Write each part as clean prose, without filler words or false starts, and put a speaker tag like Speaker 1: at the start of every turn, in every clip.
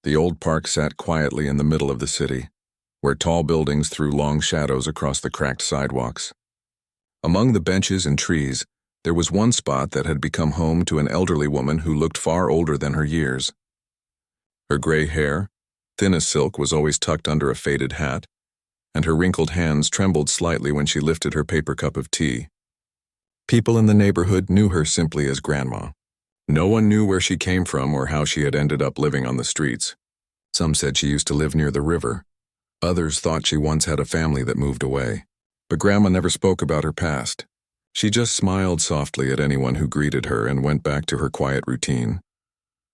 Speaker 1: The old park sat quietly in the middle of the city, where tall buildings threw long shadows across the cracked sidewalks. Among the benches and trees, there was one spot that had become home to an elderly woman who looked far older than her years. Her gray hair, thin as silk, was always tucked under a faded hat, and her wrinkled hands trembled slightly when she lifted her paper cup of tea. People in the neighborhood knew her simply as Grandma. No one knew where she came from or how she had ended up living on the streets. Some said she used to live near the river. Others thought she once had a family that moved away. But Grandma never spoke about her past. She just smiled softly at anyone who greeted her and went back to her quiet routine.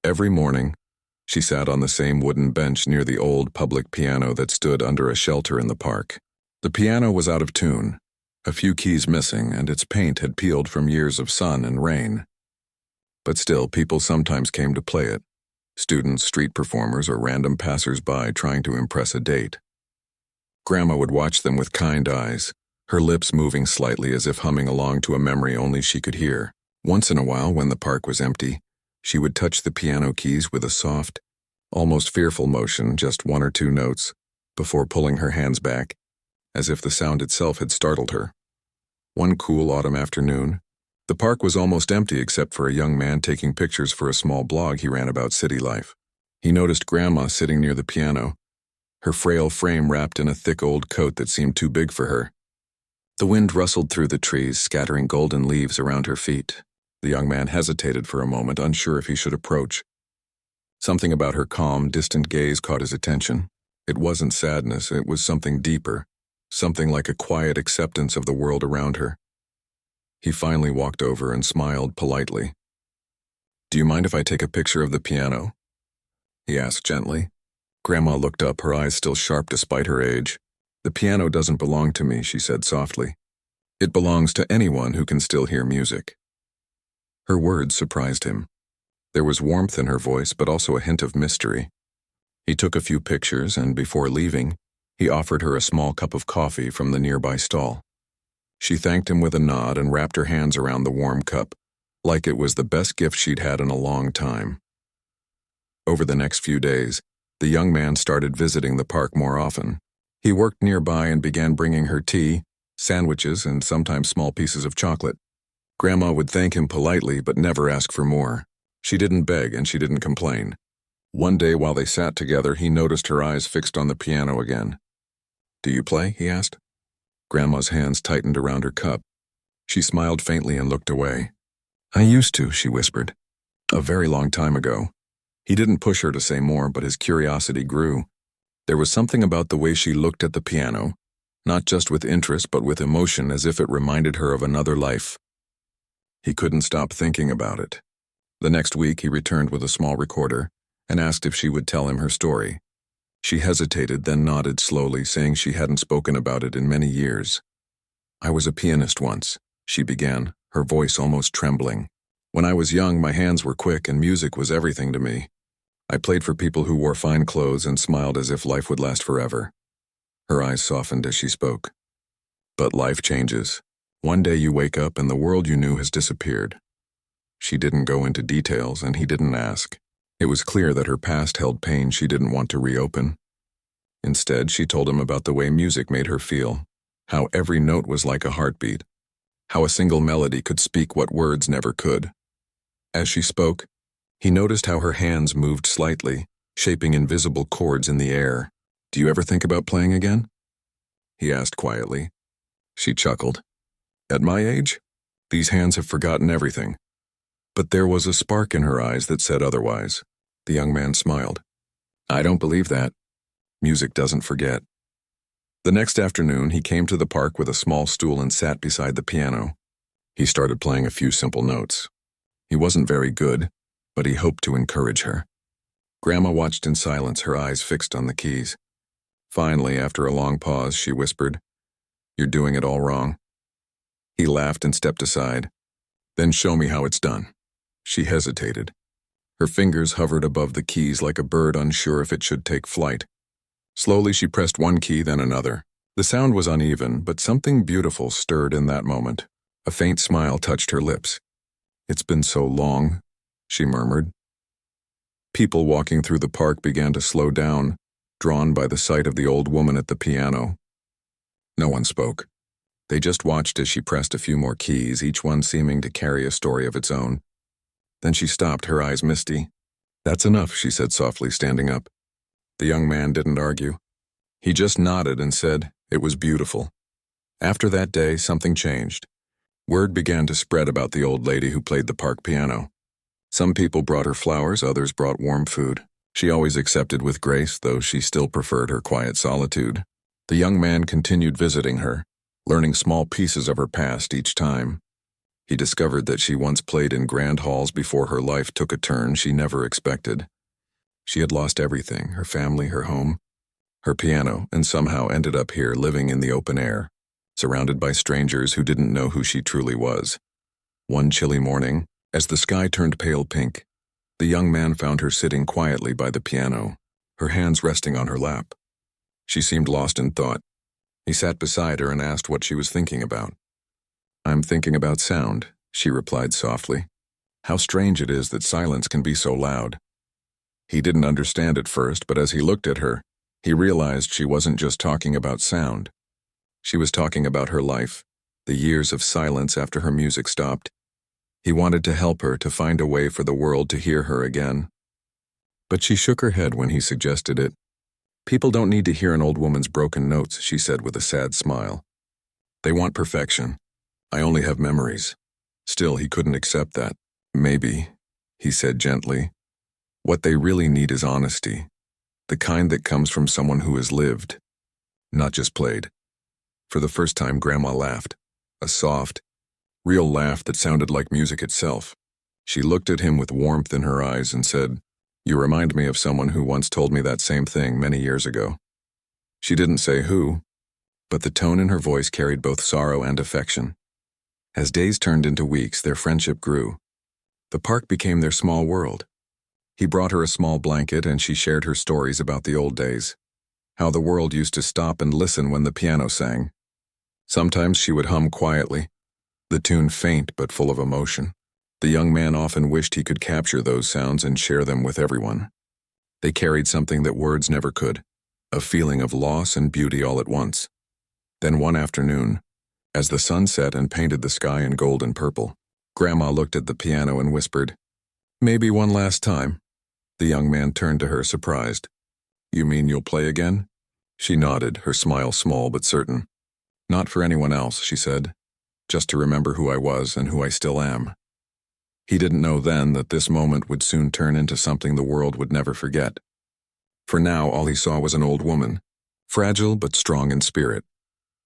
Speaker 1: Every morning, she sat on the same wooden bench near the old public piano that stood under a shelter in the park. The piano was out of tune, a few keys missing, and its paint had peeled from years of sun and rain. But still, people sometimes came to play it. Students, street performers, or random passers-by trying to impress a date. Grandma would watch them with kind eyes, her lips moving slightly as if humming along to a memory only she could hear. Once in a while, when the park was empty, she would touch the piano keys with a soft, almost fearful motion, just one or two notes, before pulling her hands back, as if the sound itself had startled her. One cool autumn afternoon, the park was almost empty except for a young man taking pictures for a small blog he ran about city life. He noticed Grandma sitting near the piano, her frail frame wrapped in a thick old coat that seemed too big for her. The wind rustled through the trees, scattering golden leaves around her feet. The young man hesitated for a moment, unsure if he should approach. Something about her calm, distant gaze caught his attention. It wasn't sadness, it was something deeper, something like a quiet acceptance of the world around her. He finally walked over and smiled politely. "Do you mind if I take a picture of the piano?" he asked gently. Grandma looked up, her eyes still sharp despite her age. "The piano doesn't belong to me," she said softly. "It belongs to anyone who can still hear music." Her words surprised him. There was warmth in her voice, but also a hint of mystery. He took a few pictures, and before leaving, he offered her a small cup of coffee from the nearby stall. She thanked him with a nod and wrapped her hands around the warm cup, like it was the best gift she'd had in a long time. Over the next few days, the young man started visiting the park more often. He worked nearby and began bringing her tea, sandwiches, and sometimes small pieces of chocolate. Grandma would thank him politely but never ask for more. She didn't beg and she didn't complain. One day while they sat together, he noticed her eyes fixed on the piano again. "Do you play?" he asked. Grandma's hands tightened around her cup. She smiled faintly and looked away. "I used to," she whispered. "A very long time ago." He didn't push her to say more, but his curiosity grew. There was something about the way she looked at the piano, not just with interest but with emotion, as if it reminded her of another life. He couldn't stop thinking about it. The next week he returned with a small recorder and asked if she would tell him her story. She hesitated, then nodded slowly, saying she hadn't spoken about it in many years. "I was a pianist once," she began, her voice almost trembling. "When I was young, my hands were quick and music was everything to me. I played for people who wore fine clothes and smiled as if life would last forever." Her eyes softened as she spoke. "But life changes. One day you wake up and the world you knew has disappeared." She didn't go into details, and he didn't ask. It was clear that her past held pain she didn't want to reopen. Instead, she told him about the way music made her feel, how every note was like a heartbeat, how a single melody could speak what words never could. As she spoke, he noticed how her hands moved slightly, shaping invisible chords in the air. "Do you ever think about playing again?" he asked quietly. She chuckled. "At my age, these hands have forgotten everything." But there was a spark in her eyes that said otherwise. The young man smiled. "I don't believe that. Music doesn't forget." The next afternoon, he came to the park with a small stool and sat beside the piano. He started playing a few simple notes. He wasn't very good, but he hoped to encourage her. Grandma watched in silence, her eyes fixed on the keys. Finally, after a long pause, she whispered, "You're doing it all wrong." He laughed and stepped aside. "Then show me how it's done." She hesitated. Her fingers hovered above the keys like a bird unsure if it should take flight. Slowly she pressed one key, then another. The sound was uneven, but something beautiful stirred in that moment. A faint smile touched her lips. "It's been so long," she murmured. People walking through the park began to slow down, drawn by the sight of the old woman at the piano. No one spoke. They just watched as she pressed a few more keys, each one seeming to carry a story of its own. Then she stopped, her eyes misty. "That's enough," she said softly, standing up. The young man didn't argue. He just nodded and said, "It was beautiful." After that day, something changed. Word began to spread about the old lady who played the park piano. Some people brought her flowers, others brought warm food. She always accepted with grace, though she still preferred her quiet solitude. The young man continued visiting her, learning small pieces of her past each time. He discovered that she once played in grand halls before her life took a turn she never expected. She had lost everything, her family, her home, her piano, and somehow ended up here living in the open air, surrounded by strangers who didn't know who she truly was. One chilly morning, as the sky turned pale pink, the young man found her sitting quietly by the piano, her hands resting on her lap. She seemed lost in thought. He sat beside her and asked what she was thinking about. "I'm thinking about sound," she replied softly. "How strange it is that silence can be so loud." He didn't understand at first, but as he looked at her, he realized she wasn't just talking about sound. She was talking about her life, the years of silence after her music stopped. He wanted to help her, to find a way for the world to hear her again. But she shook her head when he suggested it. "People don't need to hear an old woman's broken notes," she said with a sad smile. "They want perfection. I only have memories." Still, he couldn't accept that. "Maybe," he said gently, "what they really need is honesty, the kind that comes from someone who has lived, not just played." For the first time, Grandma laughed, a soft, real laugh that sounded like music itself. She looked at him with warmth in her eyes and said, "You remind me of someone who once told me that same thing many years ago." She didn't say who, but the tone in her voice carried both sorrow and affection. As days turned into weeks, their friendship grew. The park became their small world. He brought her a small blanket and she shared her stories about the old days, how the world used to stop and listen when the piano sang. Sometimes she would hum quietly, the tune faint but full of emotion. The young man often wished he could capture those sounds and share them with everyone. They carried something that words never could, a feeling of loss and beauty all at once. Then one afternoon, as the sun set and painted the sky in gold and purple, Grandma looked at the piano and whispered, "Maybe one last time." The young man turned to her, surprised. "You mean you'll play again?" She nodded, her smile small but certain. "Not for anyone else," she said, "just to remember who I was and who I still am." He didn't know then that this moment would soon turn into something the world would never forget. For now, all he saw was an old woman, fragile but strong in spirit,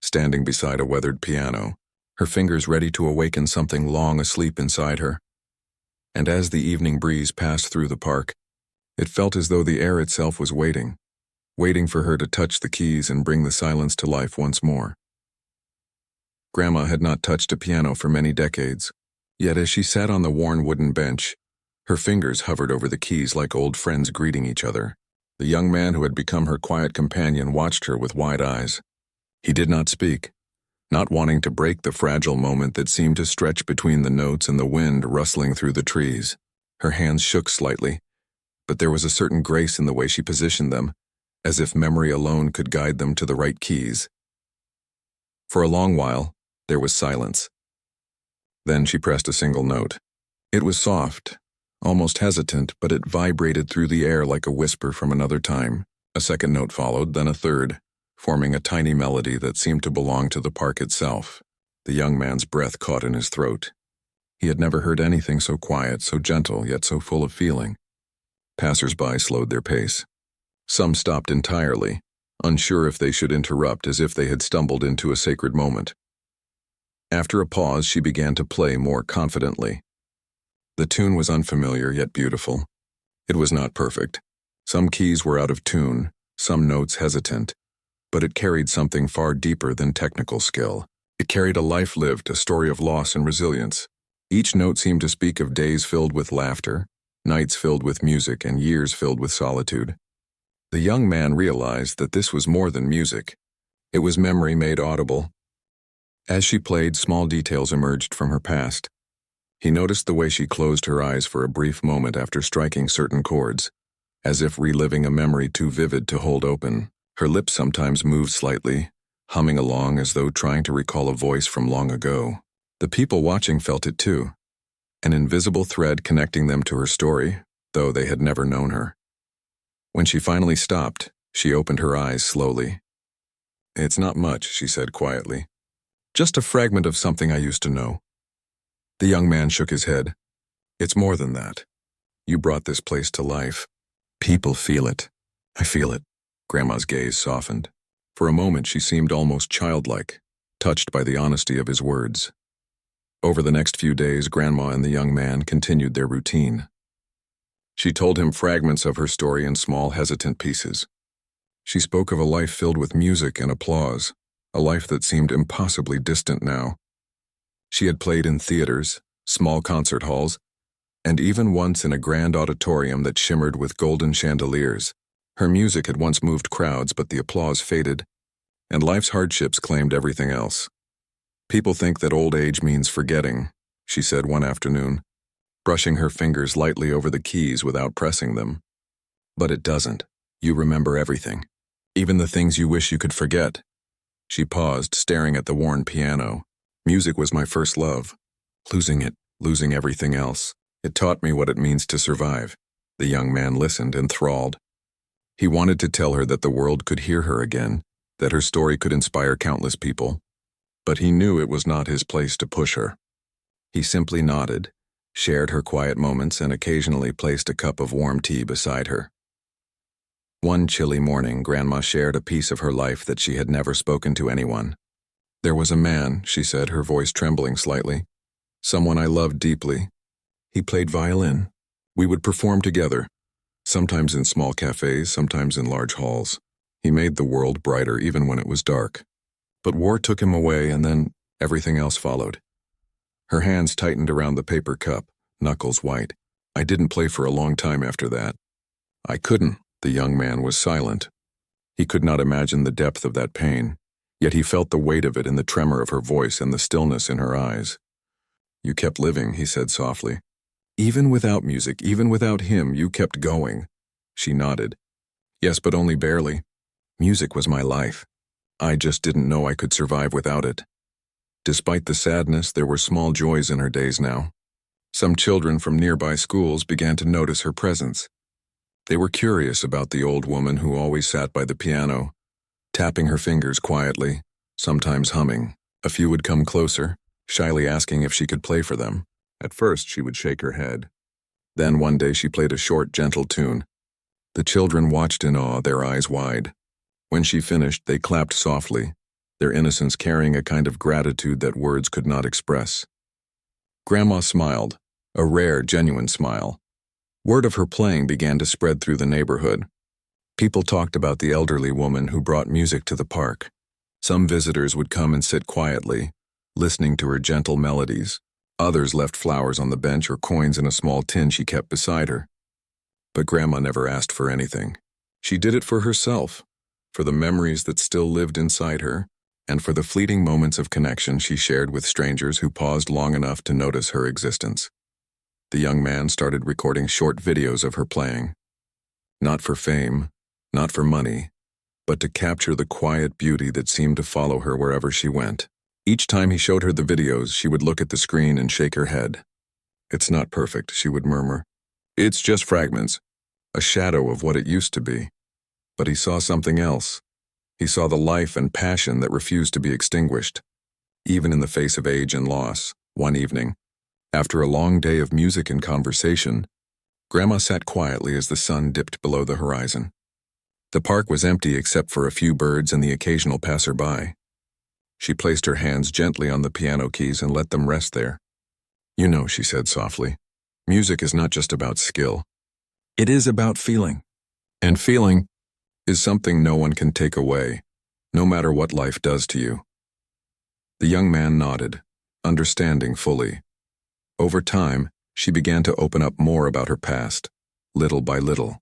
Speaker 1: standing beside a weathered piano, her fingers ready to awaken something long asleep inside her. And as the evening breeze passed through the park, it felt as though the air itself was waiting for her to touch the keys and bring the silence to life once more. Grandma had not touched a piano for many decades, yet as she sat on the worn wooden bench, her fingers hovered over the keys like old friends greeting each other. The young man who had become her quiet companion watched her with wide eyes. He did not speak, not wanting to break the fragile moment that seemed to stretch between the notes and the wind rustling through the trees. Her hands shook slightly, but there was a certain grace in the way she positioned them, as if memory alone could guide them to the right keys. For a long while, there was silence. Then she pressed a single note. It was soft, almost hesitant, but it vibrated through the air like a whisper from another time. A second note followed, then a third, forming a tiny melody that seemed to belong to the park itself. The young man's breath caught in his throat. He had never heard anything so quiet, so gentle, yet so full of feeling. Passers-by slowed their pace. Some stopped entirely, unsure if they should interrupt, as if they had stumbled into a sacred moment. After a pause, she began to play more confidently. The tune was unfamiliar yet beautiful. It was not perfect. Some keys were out of tune, some notes hesitant, but it carried something far deeper than technical skill. It carried a life lived, a story of loss and resilience. Each note seemed to speak of days filled with laughter, nights filled with music, and years filled with solitude. The young man realized that this was more than music. It was memory made audible. As she played, small details emerged from her past. He noticed the way she closed her eyes for a brief moment after striking certain chords, as if reliving a memory too vivid to hold open. Her lips sometimes moved slightly, humming along as though trying to recall a voice from long ago. The people watching felt it too, an invisible thread connecting them to her story, though they had never known her. When she finally stopped, she opened her eyes slowly. "It's not much," she said quietly. "Just a fragment of something I used to know." The young man shook his head. "It's more than that. You brought this place to life. People feel it." "I feel it." Grandma's gaze softened. For a moment she seemed almost childlike, touched by the honesty of his words. Over the next few days, Grandma and the young man continued their routine. She told him fragments of her story in small, hesitant pieces. She spoke of a life filled with music and applause, a life that seemed impossibly distant now. She had played in theaters, small concert halls, and even once in a grand auditorium that shimmered with golden chandeliers. Her music had once moved crowds, but the applause faded, and life's hardships claimed everything else. "People think that old age means forgetting," she said one afternoon, brushing her fingers lightly over the keys without pressing them. "But it doesn't. You remember everything, even the things you wish you could forget." She paused, staring at the worn piano. "Music was my first love. Losing it, losing everything else. It taught me what it means to survive." The young man listened, enthralled. He wanted to tell her that the world could hear her again, that her story could inspire countless people. But he knew it was not his place to push her. He simply nodded, shared her quiet moments, and occasionally placed a cup of warm tea beside her. One chilly morning, Grandma shared a piece of her life that she had never spoken to anyone. "There was a man," she said, her voice trembling slightly. "Someone I loved deeply. He played violin. We would perform together, sometimes in small cafes, sometimes in large halls. He made the world brighter even when it was dark. But war took him away, and then everything else followed." Her hands tightened around the paper cup, knuckles white. "I didn't play for a long time after that." "I couldn't." The young man was silent. He could not imagine the depth of that pain, yet he felt the weight of it in the tremor of her voice and the stillness in her eyes. "You kept living," he said softly. "Even without music, even without him, you kept going." She nodded. "Yes, but only barely. Music was my life. I just didn't know I could survive without it." Despite the sadness, there were small joys in her days now. Some children from nearby schools began to notice her presence. They were curious about the old woman who always sat by the piano, tapping her fingers quietly, sometimes humming. A few would come closer, shyly asking if she could play for them. At first, she would shake her head. Then one day she played a short, gentle tune. The children watched in awe, their eyes wide. When she finished, they clapped softly, their innocence carrying a kind of gratitude that words could not express. Grandma smiled, a rare, genuine smile. Word of her playing began to spread through the neighborhood. People talked about the elderly woman who brought music to the park. Some visitors would come and sit quietly, listening to her gentle melodies. Others left flowers on the bench or coins in a small tin she kept beside her. But Grandma never asked for anything. She did it for herself, for the memories that still lived inside her, and for the fleeting moments of connection she shared with strangers who paused long enough to notice her existence. The young man started recording short videos of her playing. Not for fame, not for money, but to capture the quiet beauty that seemed to follow her wherever she went. Each time he showed her the videos, she would look at the screen and shake her head. "It's not perfect," she would murmur. "It's just fragments, a shadow of what it used to be." But he saw something else. He saw the life and passion that refused to be extinguished, even in the face of age and loss. One evening, after a long day of music and conversation, Grandma sat quietly as the sun dipped below the horizon. The park was empty except for a few birds and the occasional passerby. She placed her hands gently on the piano keys and let them rest there. "You know," she said softly, "music is not just about skill. It is about feeling. And feeling is something no one can take away, no matter what life does to you." The young man nodded, understanding fully. Over time, she began to open up more about her past, little by little.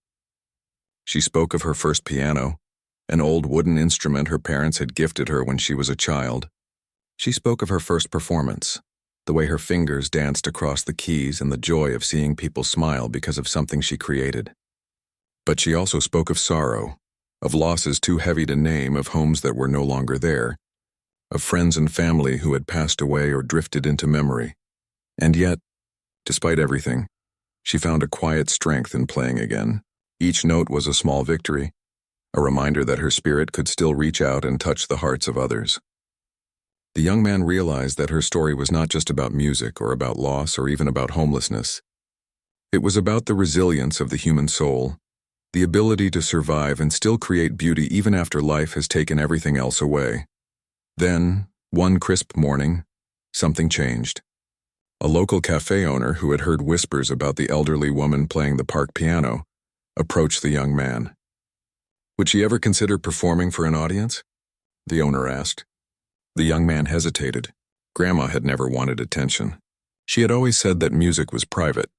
Speaker 1: She spoke of her first piano, an old wooden instrument her parents had gifted her when she was a child. She spoke of her first performance, the way her fingers danced across the keys and the joy of seeing people smile because of something she created. But she also spoke of sorrow, of losses too heavy to name, of homes that were no longer there, of friends and family who had passed away or drifted into memory. And yet, despite everything, she found a quiet strength in playing again. Each note was a small victory, a reminder that her spirit could still reach out and touch the hearts of others. The young man realized that her story was not just about music or about loss or even about homelessness. It was about the resilience of the human soul, the ability to survive and still create beauty even after life has taken everything else away. Then, one crisp morning, something changed. A local cafe owner who had heard whispers about the elderly woman playing the park piano approached the young man. "Would she ever consider performing for an audience?" the owner asked. The young man hesitated. Grandma had never wanted attention. She had always said that music was private,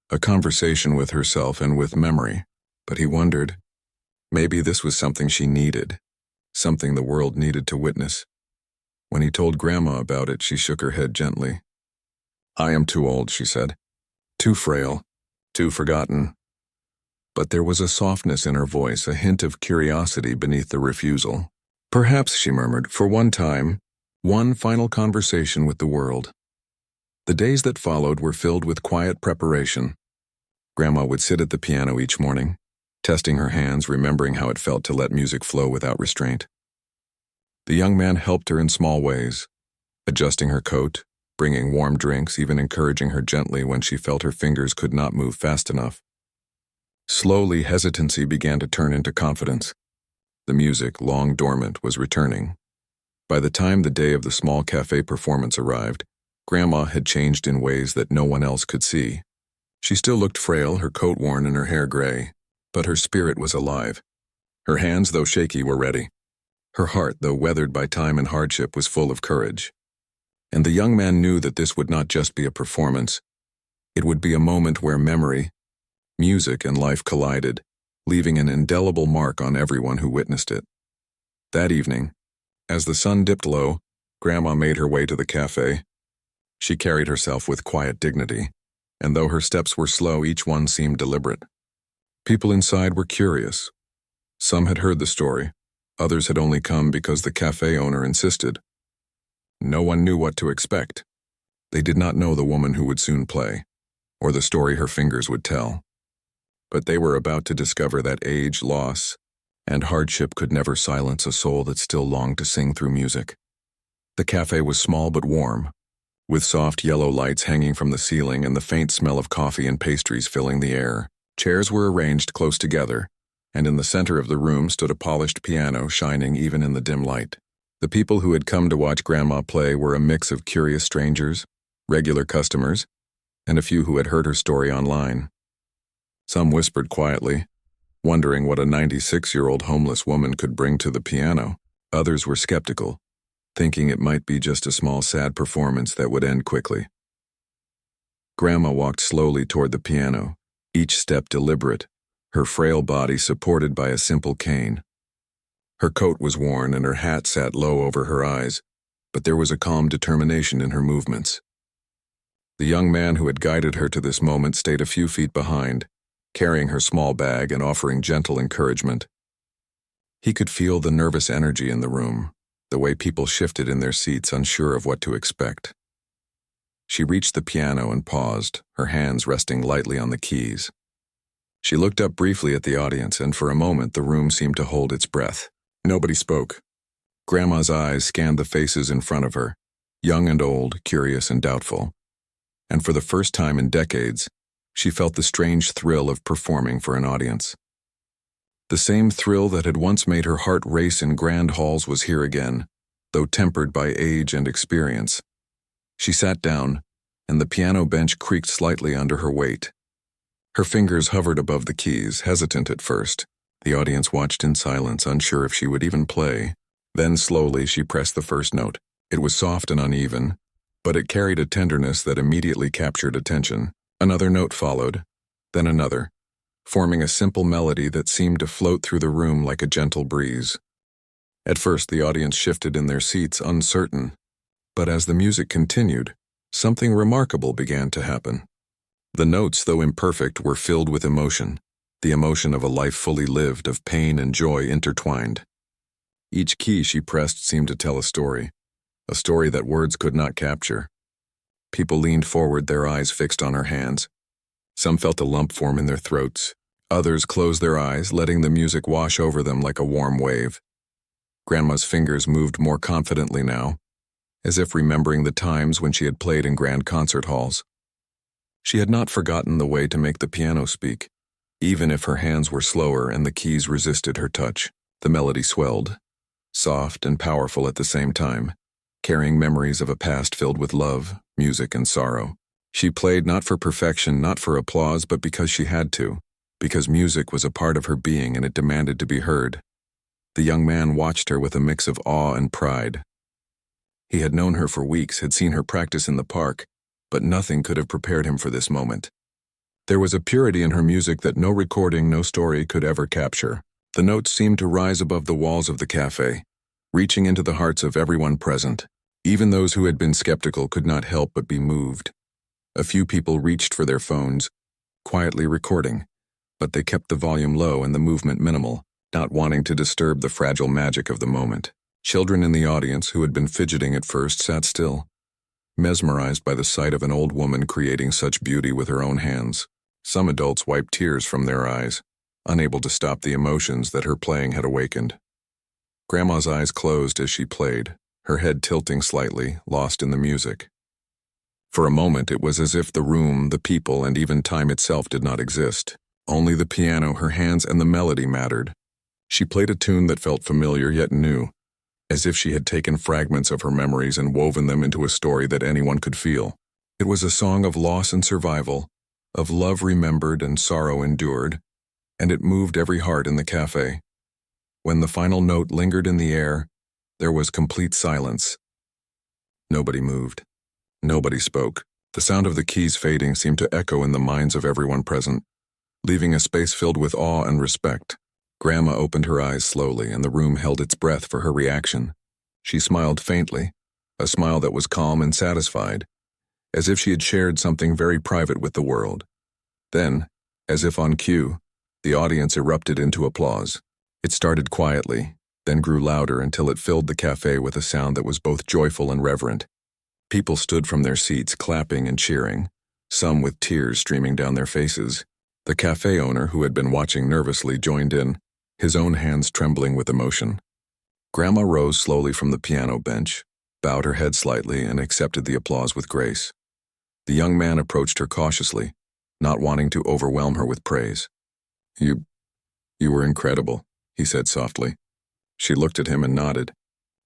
Speaker 1: a conversation with herself and with memory. But he wondered, maybe this was something she needed, something the world needed to witness. When he told Grandma about it, she shook her head gently. "I am too old," she said. "Too frail, too forgotten." But there was a softness in her voice, a hint of curiosity beneath the refusal. "Perhaps," she murmured, "for one time, one final conversation with the world." The days that followed were filled with quiet preparation. Grandma would sit at the piano each morning, testing her hands, remembering how it felt to let music flow without restraint. The young man helped her in small ways, adjusting her coat, bringing warm drinks, even encouraging her gently when she felt her fingers could not move fast enough. Slowly, hesitancy began to turn into confidence. The music, long dormant, was returning. By the time the day of the small cafe performance arrived, Grandma had changed in ways that no one else could see. She still looked frail, her coat worn and her hair gray, but her spirit was alive. Her hands, though shaky, were ready. Her heart, though weathered by time and hardship, was full of courage. And the young man knew that this would not just be a performance. It would be a moment where memory, music, and life collided, leaving an indelible mark on everyone who witnessed it. That evening, as the sun dipped low, Grandma made her way to the cafe. She carried herself with quiet dignity, and though her steps were slow, each one seemed deliberate. People inside were curious. Some had heard the story, others had only come because the cafe owner insisted. No one knew what to expect. They did not know the woman who would soon play, or the story her fingers would tell. But they were about to discover that age, loss, and hardship could never silence a soul that still longed to sing through music. The cafe was small but warm, with soft yellow lights hanging from the ceiling and the faint smell of coffee and pastries filling the air. Chairs were arranged close together, and in the center of the room stood a polished piano shining even in the dim light. The people who had come to watch Grandma play were a mix of curious strangers, regular customers, and a few who had heard her story online. Some whispered quietly, wondering what a 96-year-old homeless woman could bring to the piano. Others were skeptical, thinking it might be just a small sad performance that would end quickly. Grandma walked slowly toward the piano, each step deliberate, her frail body supported by a simple cane. Her coat was worn and her hat sat low over her eyes, but there was a calm determination in her movements. The young man who had guided her to this moment stayed a few feet behind, carrying her small bag and offering gentle encouragement. He could feel the nervous energy in the room, the way people shifted in their seats, unsure of what to expect. She reached the piano and paused, her hands resting lightly on the keys. She looked up briefly at the audience, and for a moment the room seemed to hold its breath. Nobody spoke. Grandma's eyes scanned the faces in front of her, young and old, curious and doubtful. And for the first time in decades, she felt the strange thrill of performing for an audience. The same thrill that had once made her heart race in grand halls was here again, though tempered by age and experience. She sat down, and the piano bench creaked slightly under her weight. Her fingers hovered above the keys, hesitant at first. The audience watched in silence, unsure if she would even play. Then slowly she pressed the first note. It was soft and uneven, but it carried a tenderness that immediately captured attention. Another note followed, then another, forming a simple melody that seemed to float through the room like a gentle breeze. At first the audience shifted in their seats, uncertain, but as the music continued, something remarkable began to happen. The notes, though imperfect, were filled with emotion, the emotion of a life fully lived, of pain and joy intertwined. Each key she pressed seemed to tell a story that words could not capture. People leaned forward, their eyes fixed on her hands. Some felt a lump form in their throats. Others closed their eyes, letting the music wash over them like a warm wave. Grandma's fingers moved more confidently now, as if remembering the times when she had played in grand concert halls. She had not forgotten the way to make the piano speak, even if her hands were slower and the keys resisted her touch. The melody swelled, soft and powerful at the same time, carrying memories of a past filled with love, music, and sorrow. She played not for perfection, not for applause, but because she had to, because music was a part of her being and it demanded to be heard. The young man watched her with a mix of awe and pride. He had known her for weeks, had seen her practice in the park, but nothing could have prepared him for this moment. There was a purity in her music that no recording, no story could ever capture. The notes seemed to rise above the walls of the cafe, reaching into the hearts of everyone present. Even those who had been skeptical could not help but be moved. A few people reached for their phones, quietly recording, but they kept the volume low and the movement minimal, not wanting to disturb the fragile magic of the moment. Children in the audience, who had been fidgeting at first, sat still, mesmerized by the sight of an old woman creating such beauty with her own hands. Some adults wiped tears from their eyes, unable to stop the emotions that her playing had awakened. Grandma's eyes closed as she played, her head tilting slightly, lost in the music. For a moment it was as if the room, the people, and even time itself did not exist. Only the piano, her hands, and the melody mattered. She played a tune that felt familiar yet new, as if she had taken fragments of her memories and woven them into a story that anyone could feel. It was a song of loss and survival, of love remembered and sorrow endured, and it moved every heart in the cafe. When the final note lingered in the air, there was complete silence. Nobody moved. Nobody spoke. The sound of the keys fading seemed to echo in the minds of everyone present, leaving a space filled with awe and respect. Grandma opened her eyes slowly, and the room held its breath for her reaction. She smiled faintly, a smile that was calm and satisfied, as if she had shared something very private with the world. Then, as if on cue, the audience erupted into applause. It started quietly, then grew louder until it filled the cafe with a sound that was both joyful and reverent. People stood from their seats, clapping and cheering, some with tears streaming down their faces. The cafe owner, who had been watching nervously, joined in, his own hands trembling with emotion. Grandma rose slowly from the piano bench, bowed her head slightly, and accepted the applause with grace. The young man approached her cautiously, not wanting to overwhelm her with praise. You were incredible," he said softly. She looked at him and nodded.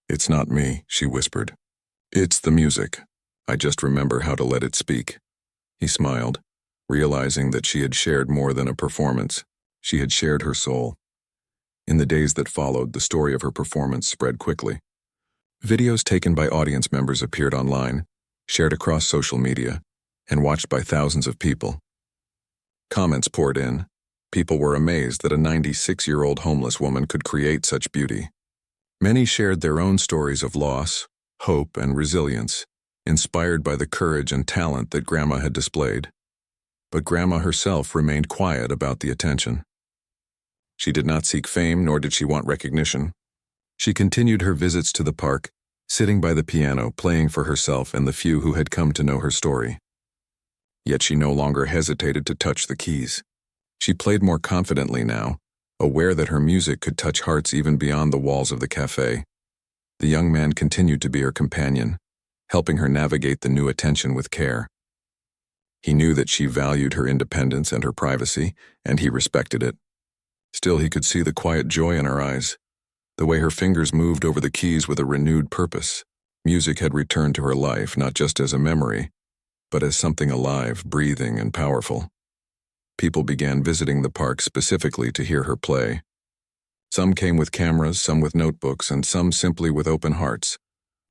Speaker 1: "It's not me," she whispered. "It's the music. I just remember how to let it speak." He smiled, realizing that she had shared more than a performance. She had shared her soul. In the days that followed, the story of her performance spread quickly. Videos taken by audience members appeared online, shared across social media, and watched by thousands of people. Comments poured in. People were amazed that a 96-year-old homeless woman could create such beauty. Many shared their own stories of loss, hope, and resilience, inspired by the courage and talent that Grandma had displayed. But Grandma herself remained quiet about the attention. She did not seek fame, nor did she want recognition. She continued her visits to the park, sitting by the piano, playing for herself and the few who had come to know her story. Yet she no longer hesitated to touch the keys. She played more confidently now, aware that her music could touch hearts even beyond the walls of the cafe. The young man continued to be her companion, helping her navigate the new attention with care. He knew that she valued her independence and her privacy, and he respected it. Still, he could see the quiet joy in her eyes, the way her fingers moved over the keys with a renewed purpose. Music had returned to her life, not just as a memory, but as something alive, breathing, and powerful. People began visiting the park specifically to hear her play. Some came with cameras, some with notebooks, and some simply with open hearts,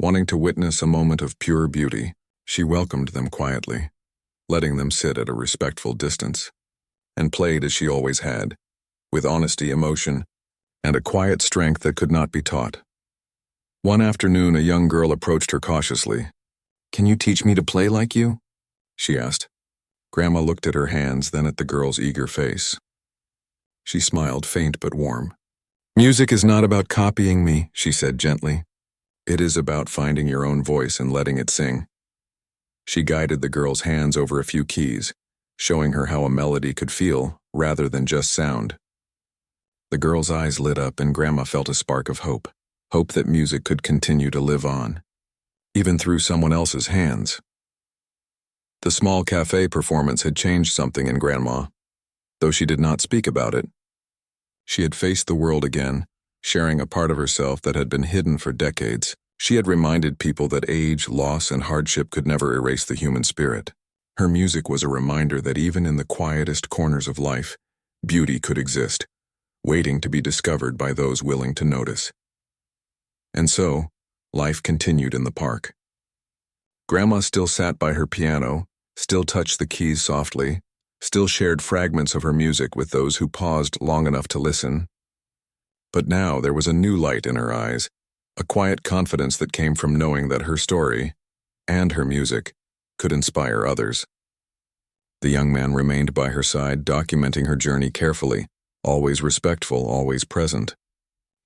Speaker 1: wanting to witness a moment of pure beauty. She welcomed them quietly, letting them sit at a respectful distance, and played as she always had, with honesty, emotion, and a quiet strength that could not be taught. One afternoon, a young girl approached her cautiously. "Can you teach me to play like you?" she asked. Grandma looked at her hands, then at the girl's eager face. She smiled, faint but warm. "Music is not about copying me," she said gently. "It is about finding your own voice and letting it sing." She guided the girl's hands over a few keys, showing her how a melody could feel rather than just sound. The girl's eyes lit up and Grandma felt a spark of hope that music could continue to live on, even through someone else's hands. The small cafe performance had changed something in Grandma, though she did not speak about it. She had faced the world again, sharing a part of herself that had been hidden for decades. She had reminded people that age, loss, and hardship could never erase the human spirit. Her music was a reminder that even in the quietest corners of life, beauty could exist, waiting to be discovered by those willing to notice. And so, life continued in the park. Grandma still sat by her piano, still touched the keys softly, still shared fragments of her music with those who paused long enough to listen. But now there was a new light in her eyes, a quiet confidence that came from knowing that her story, and her music, could inspire others. The young man remained by her side, documenting her journey carefully, always respectful, always present.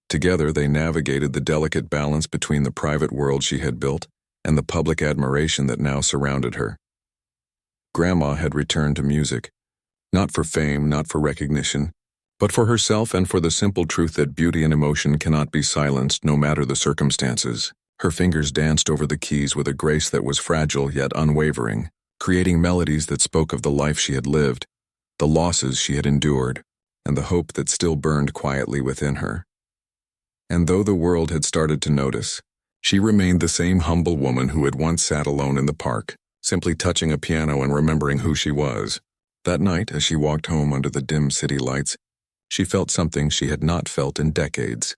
Speaker 1: Together they navigated the delicate balance between the private world she had built and the public admiration that now surrounded her. Grandma had returned to music, not for fame, not for recognition, but for herself and for the simple truth that beauty and emotion cannot be silenced no matter the circumstances. Her fingers danced over the keys with a grace that was fragile yet unwavering, creating melodies that spoke of the life she had lived, the losses she had endured, and the hope that still burned quietly within her. And though the world had started to notice, she remained the same humble woman who had once sat alone in the park, simply touching a piano and remembering who she was. That night, as she walked home under the dim city lights, she felt something she had not felt in decades,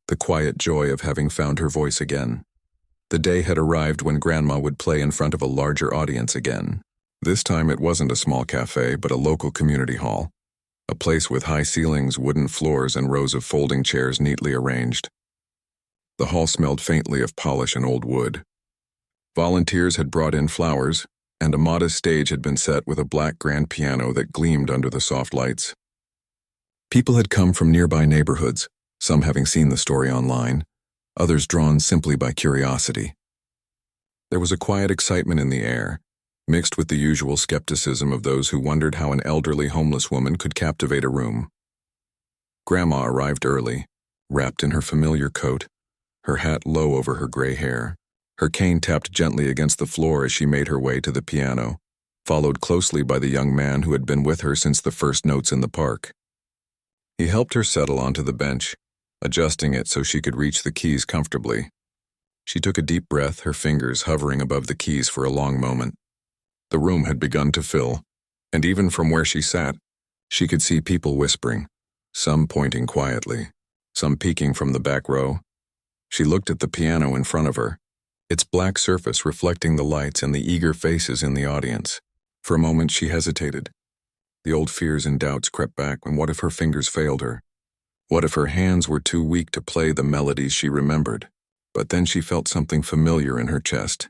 Speaker 1: the quiet joy of having found her voice again. The day had arrived when Grandma would play in front of a larger audience again. This time it wasn't a small cafe, but a local community hall. A place with high ceilings, wooden floors, and rows of folding chairs neatly arranged. The hall smelled faintly of polish and old wood. Volunteers had brought in flowers, and a modest stage had been set with a black grand piano that gleamed under the soft lights. People had come from nearby neighborhoods, some having seen the story online, others drawn simply by curiosity. There was a quiet excitement in the air, mixed with the usual skepticism of those who wondered how an elderly homeless woman could captivate a room. Grandma arrived early, wrapped in her familiar coat, her hat low over her gray hair. Her cane tapped gently against the floor as she made her way to the piano, followed closely by the young man who had been with her since the first notes in the park. He helped her settle onto the bench, adjusting it so she could reach the keys comfortably. She took a deep breath, her fingers hovering above the keys for a long moment. The room had begun to fill, and even from where she sat, she could see people whispering, some pointing quietly, some peeking from the back row. She looked at the piano in front of her, its black surface reflecting the lights and the eager faces in the audience. For a moment she hesitated. The old fears and doubts crept back, and what if her fingers failed her? What if her hands were too weak to play the melodies she remembered? But then she felt something familiar in her chest,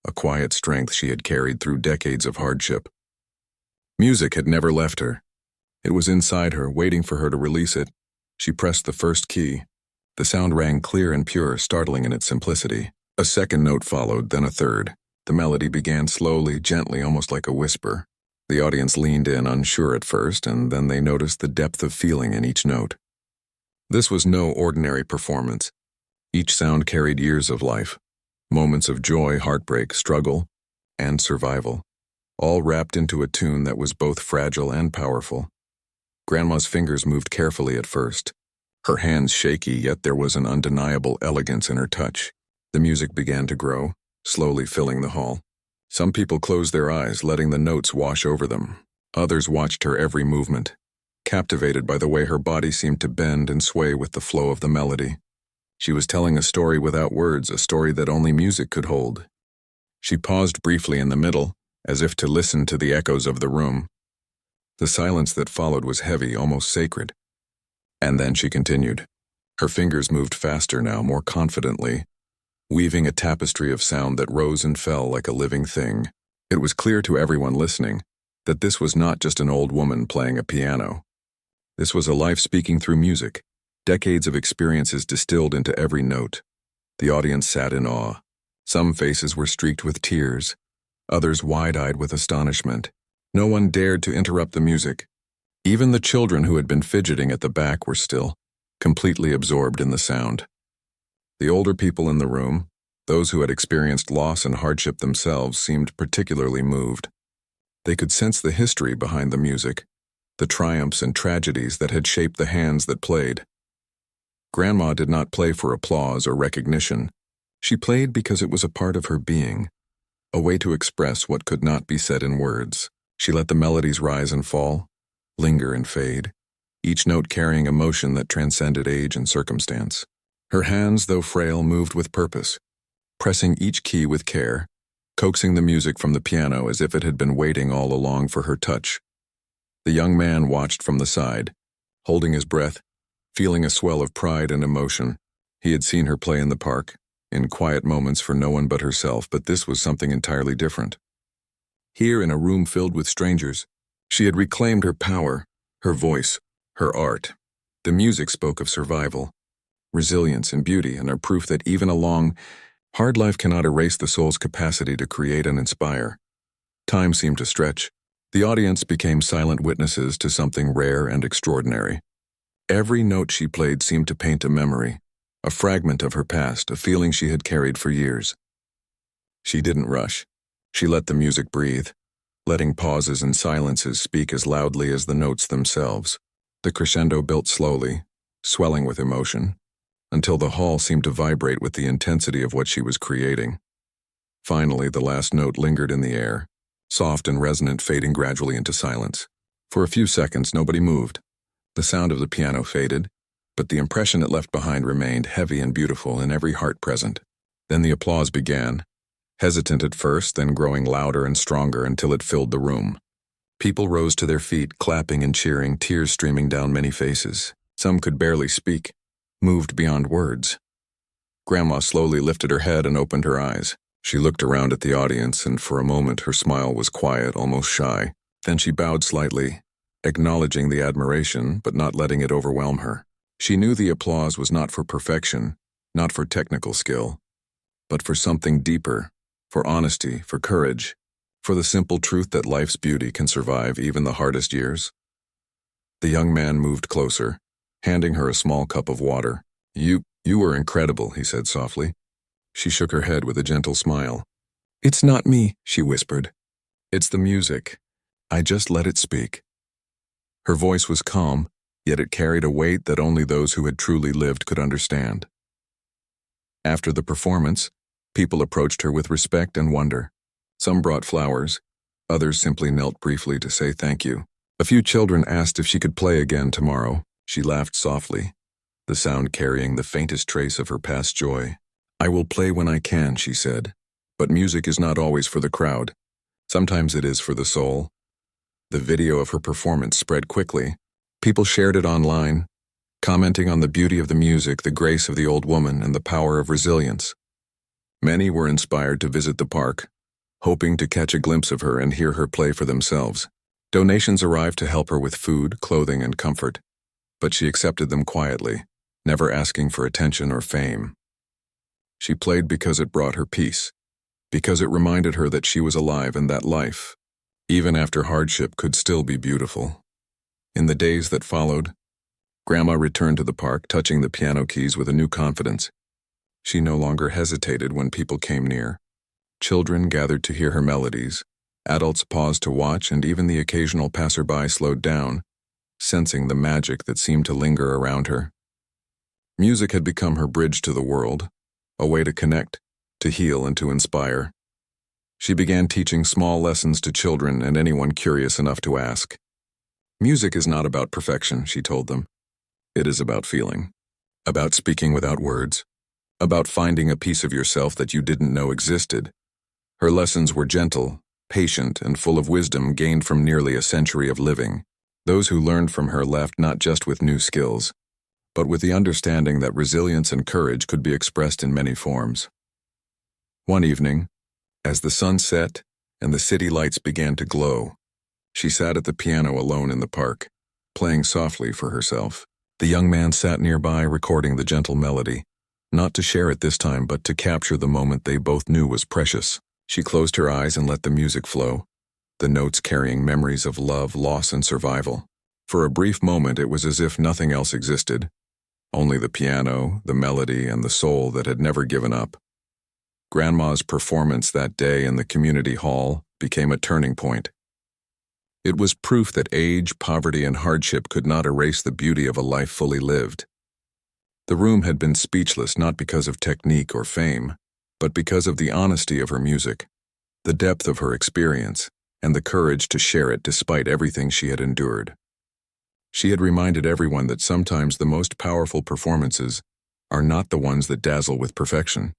Speaker 1: a quiet strength she had carried through decades of hardship. Music had never left her. It was inside her, waiting for her to release it. She pressed the first key. The sound rang clear and pure, startling in its simplicity. A second note followed, then a third. The melody began slowly, gently, almost like a whisper. The audience leaned in, unsure at first, and then they noticed the depth of feeling in each note. This was no ordinary performance. Each sound carried years of life, moments of joy, heartbreak, struggle, and survival, all wrapped into a tune that was both fragile and powerful. Grandma's fingers moved carefully at first, her hands shaky, yet there was an undeniable elegance in her touch. The music began to grow, slowly filling the hall. Some people closed their eyes, letting the notes wash over them. Others watched her every movement, captivated by the way her body seemed to bend and sway with the flow of the melody. She was telling a story without words, a story that only music could hold. She paused briefly in the middle, as if to listen to the echoes of the room. The silence that followed was heavy, almost sacred. And then she continued. Her fingers moved faster now, more confidently, weaving a tapestry of sound that rose and fell like a living thing. It was clear to everyone listening that this was not just an old woman playing a piano. This was a life speaking through music, decades of experiences distilled into every note. The audience sat in awe. Some faces were streaked with tears, others wide-eyed with astonishment. No one dared to interrupt the music. Even the children who had been fidgeting at the back were still, completely absorbed in the sound. The older people in the room, those who had experienced loss and hardship themselves, seemed particularly moved. They could sense the history behind the music, the triumphs and tragedies that had shaped the hands that played. Grandma did not play for applause or recognition. She played because it was a part of her being, a way to express what could not be said in words. She let the melodies rise and fall, linger and fade, each note carrying emotion that transcended age and circumstance. Her hands, though frail, moved with purpose, pressing each key with care, coaxing the music from the piano as if it had been waiting all along for her touch. The young man watched from the side, holding his breath, feeling a swell of pride and emotion. He had seen her play in the park, in quiet moments for no one but herself, but this was something entirely different. Here, in a room filled with strangers, she had reclaimed her power, her voice, her art. The music spoke of survival, resilience, and beauty, and are proof that even a long, hard life cannot erase the soul's capacity to create and inspire. Time seemed to stretch. The audience became silent witnesses to something rare and extraordinary. Every note she played seemed to paint a memory, a fragment of her past, a feeling she had carried for years. She didn't rush. She let the music breathe, letting pauses and silences speak as loudly as the notes themselves. The crescendo built slowly, swelling with emotion, until the hall seemed to vibrate with the intensity of what she was creating. Finally, the last note lingered in the air, soft and resonant, fading gradually into silence. For a few seconds, nobody moved. The sound of the piano faded, but the impression it left behind remained heavy and beautiful in every heart present. Then the applause began, hesitant at first, then growing louder and stronger until it filled the room. People rose to their feet, clapping and cheering, tears streaming down many faces. Some could barely speak, moved beyond words. Grandma slowly lifted her head and opened her eyes. She looked around at the audience, and for a moment her smile was quiet, almost shy. Then she bowed slightly, acknowledging the admiration, but not letting it overwhelm her. She knew the applause was not for perfection, not for technical skill, but for something deeper, for honesty, for courage, for the simple truth that life's beauty can survive even the hardest years. The young man moved closer, handing her a small cup of water. You were incredible," he said softly. She shook her head with a gentle smile. "It's not me," she whispered. "It's the music. I just let it speak." Her voice was calm, yet it carried a weight that only those who had truly lived could understand. After the performance, people approached her with respect and wonder. Some brought flowers, others simply knelt briefly to say thank you. A few children asked if she could play again tomorrow. She laughed softly, the sound carrying the faintest trace of her past joy. "I will play when I can," she said, "but music is not always for the crowd. Sometimes it is for the soul." The video of her performance spread quickly. People shared it online, commenting on the beauty of the music, the grace of the old woman, and the power of resilience. Many were inspired to visit the park, hoping to catch a glimpse of her and hear her play for themselves. Donations arrived to help her with food, clothing, and comfort, but she accepted them quietly, never asking for attention or fame. She played because it brought her peace, because it reminded her that she was alive and that life, even after hardship, could still be beautiful. In the days that followed, Grandma returned to the park, touching the piano keys with a new confidence. She no longer hesitated when people came near. Children gathered to hear her melodies, adults paused to watch, and even the occasional passerby slowed down, sensing the magic that seemed to linger around her. Music had become her bridge to the world, a way to connect, to heal, and to inspire. She began teaching small lessons to children and anyone curious enough to ask. "Music is not about perfection," she told them. "It is about feeling, about speaking without words, about finding a piece of yourself that you didn't know existed." Her lessons were gentle, patient, and full of wisdom gained from nearly a century of living. Those who learned from her left not just with new skills, but with the understanding that resilience and courage could be expressed in many forms. One evening, as the sun set and the city lights began to glow, she sat at the piano alone in the park, playing softly for herself. The young man sat nearby, recording the gentle melody, not to share it this time, but to capture the moment they both knew was precious. She closed her eyes and let the music flow, the notes carrying memories of love, loss, and survival. For a brief moment, it was as if nothing else existed, only the piano, the melody, and the soul that had never given up. Grandma's performance that day in the community hall became a turning point. It was proof that age, poverty, and hardship could not erase the beauty of a life fully lived. The room had been speechless not because of technique or fame, but because of the honesty of her music, the depth of her experience, and the courage to share it despite everything she had endured. She had reminded everyone that sometimes the most powerful performances are not the ones that dazzle with perfection,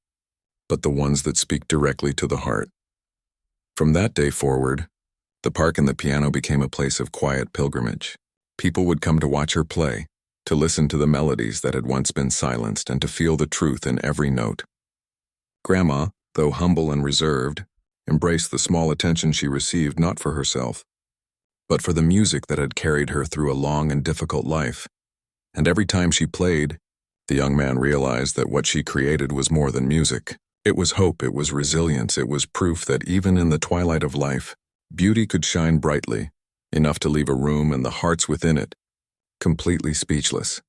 Speaker 1: but the ones that speak directly to the heart. From that day forward, the park and the piano became a place of quiet pilgrimage. People would come to watch her play, to listen to the melodies that had once been silenced, and to feel the truth in every note. Grandma, though humble and reserved, embraced the small attention she received not for herself, but for the music that had carried her through a long and difficult life. And every time she played, the young man realized that what she created was more than music. It was hope, it was resilience, it was proof that even in the twilight of life, beauty could shine brightly, enough to leave a room and the hearts within it completely speechless.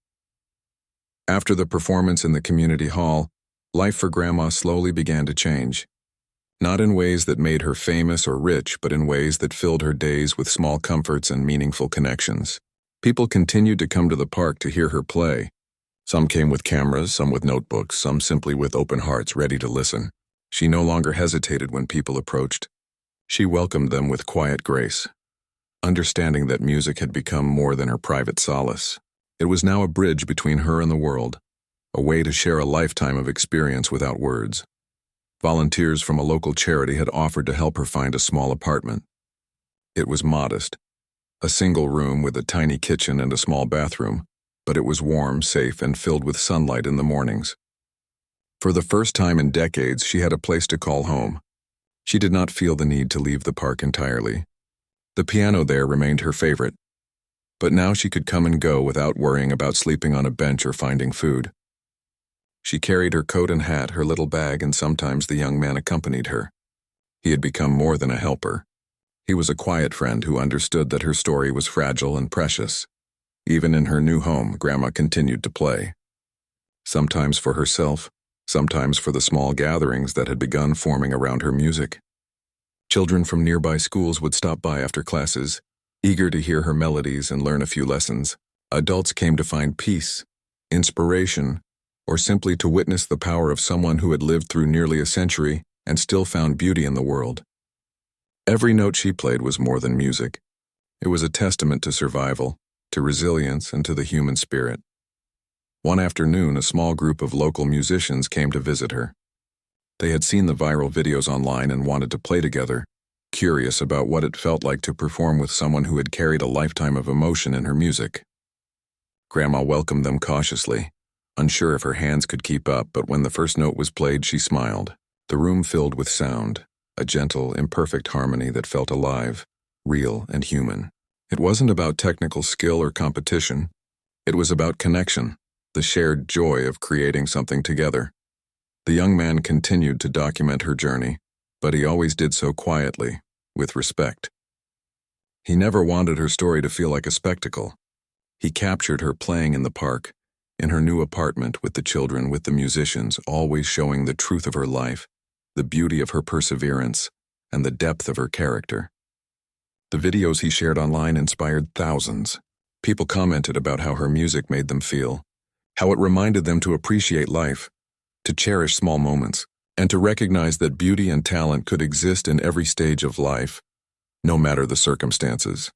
Speaker 1: After the performance in the community hall, life for Grandma slowly began to change. Not in ways that made her famous or rich, but in ways that filled her days with small comforts and meaningful connections. People continued to come to the park to hear her play. Some came with cameras, some with notebooks, some simply with open hearts ready to listen. She no longer hesitated when people approached. She welcomed them with quiet grace, understanding that music had become more than her private solace. It was now a bridge between her and the world, a way to share a lifetime of experience without words. Volunteers from a local charity had offered to help her find a small apartment. It was modest, a single room with a tiny kitchen and a small bathroom, but it was warm, safe, and filled with sunlight in the mornings. For the first time in decades, she had a place to call home. She did not feel the need to leave the park entirely. The piano there remained her favorite, but now she could come and go without worrying about sleeping on a bench or finding food. She carried her coat and hat, her little bag, and sometimes the young man accompanied her. He had become more than a helper. He was a quiet friend who understood that her story was fragile and precious. Even in her new home, Grandma continued to play. Sometimes for herself, sometimes for the small gatherings that had begun forming around her music. Children from nearby schools would stop by after classes, eager to hear her melodies and learn a few lessons. Adults came to find peace, inspiration, or simply to witness the power of someone who had lived through nearly a century and still found beauty in the world. Every note she played was more than music. It was a testament to survival, to resilience, and to the human spirit. One afternoon, a small group of local musicians came to visit her. They had seen the viral videos online and wanted to play together, curious about what it felt like to perform with someone who had carried a lifetime of emotion in her music. Grandma welcomed them cautiously, unsure if her hands could keep up, but when the first note was played, she smiled. The room filled with sound, a gentle, imperfect harmony that felt alive, real, and human. It wasn't about technical skill or competition. It was about connection, the shared joy of creating something together. The young man continued to document her journey, but he always did so quietly, with respect. He never wanted her story to feel like a spectacle. He captured her playing in the park, in her new apartment, with the children, with the musicians, always showing the truth of her life, the beauty of her perseverance, and the depth of her character. The videos he shared online inspired thousands. People commented about how her music made them feel, how it reminded them to appreciate life, to cherish small moments, and to recognize that beauty and talent could exist in every stage of life, no matter the circumstances.